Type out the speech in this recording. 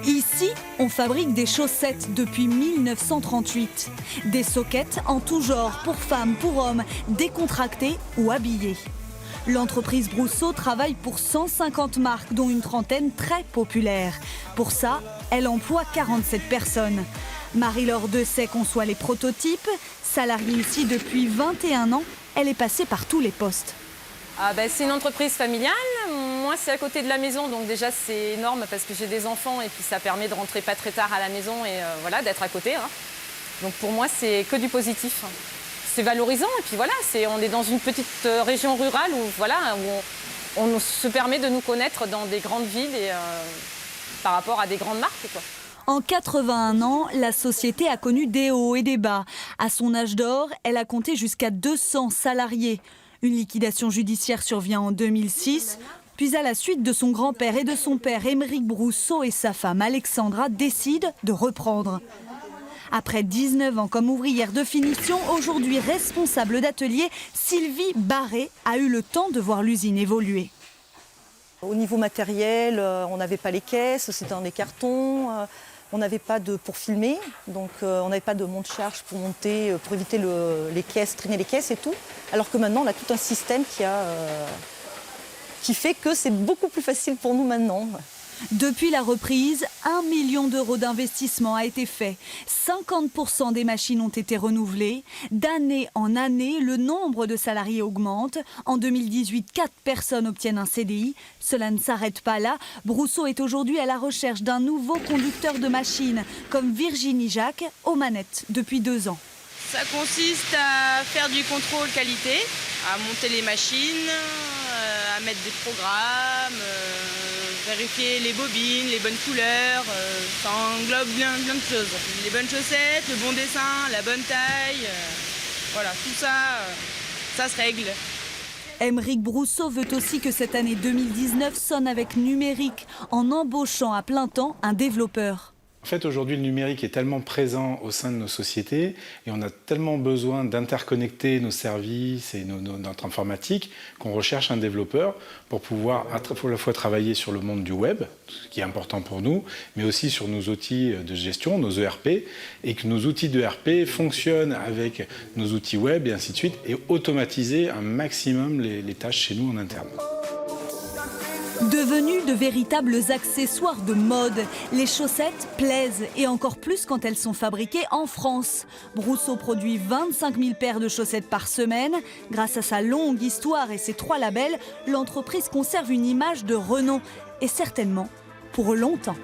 Ici, on fabrique des chaussettes depuis 1938. Des soquettes en tout genre, pour femmes, pour hommes, décontractées ou habillées. L'entreprise Brousseau travaille pour 150 marques, dont une trentaine très populaires. Pour ça, elle emploie 47 personnes. Marie-Laure Dessay conçoit les prototypes. Salariée ici depuis 21 ans, elle est passée par tous les postes. C'est une entreprise familiale. Moi, c'est à côté de la maison, donc déjà, c'est énorme parce que j'ai des enfants et puis ça permet de rentrer pas très tard à la maison et voilà, d'être à côté. Donc pour moi, c'est que du positif. C'est valorisant et puis voilà, on est dans une petite région rurale où on se permet de nous connaître dans des grandes villes et par rapport à des grandes marques, quoi. En 81 ans, la société a connu des hauts et des bas. À son âge d'or, elle a compté jusqu'à 200 salariés. Une liquidation judiciaire survient en 2006. Puis à la suite de son grand-père et de son père, Émeric Brousseau et sa femme Alexandra décident de reprendre. Après 19 ans comme ouvrière de finition, aujourd'hui responsable d'atelier, Sylvie Barré a eu le temps de voir l'usine évoluer. Au niveau matériel, on n'avait pas les caisses, c'était dans des cartons. On n'avait pas pour filmer, donc on n'avait pas de monte-charge pour monter, pour éviter les caisses, traîner les caisses et tout. Alors que maintenant, on a tout un système qui fait que c'est beaucoup plus facile pour nous maintenant. Depuis la reprise, 1 million d'euros d'investissement a été fait. 50% des machines ont été renouvelées. D'année en année, le nombre de salariés augmente. En 2018, 4 personnes obtiennent un CDI. Cela ne s'arrête pas là. Brousseau est aujourd'hui à la recherche d'un nouveau conducteur de machines, comme Virginie Jacques, aux manettes depuis 2 ans. Ça consiste à faire du contrôle qualité, à monter les machines, à mettre des programmes, vérifier les bobines, les bonnes couleurs, ça englobe plein de choses. Les bonnes chaussettes, le bon dessin, la bonne taille, voilà, tout ça, ça se règle. Émeric Brousseau veut aussi que cette année 2019 sonne avec numérique, en embauchant à plein temps un développeur. En fait, aujourd'hui, le numérique est tellement présent au sein de nos sociétés et on a tellement besoin d'interconnecter nos services et notre informatique qu'on recherche un développeur pour pouvoir à la fois travailler sur le monde du web, ce qui est important pour nous, mais aussi sur nos outils de gestion, nos ERP, et que nos outils de ERP fonctionnent avec nos outils web et ainsi de suite, et automatiser un maximum les tâches chez nous en interne. Devenues de véritables accessoires de mode, les chaussettes plaisent et encore plus quand elles sont fabriquées en France. Brousseau produit 25 000 paires de chaussettes par semaine. Grâce à sa longue histoire et ses 3 labels, l'entreprise conserve une image de renom et certainement pour longtemps.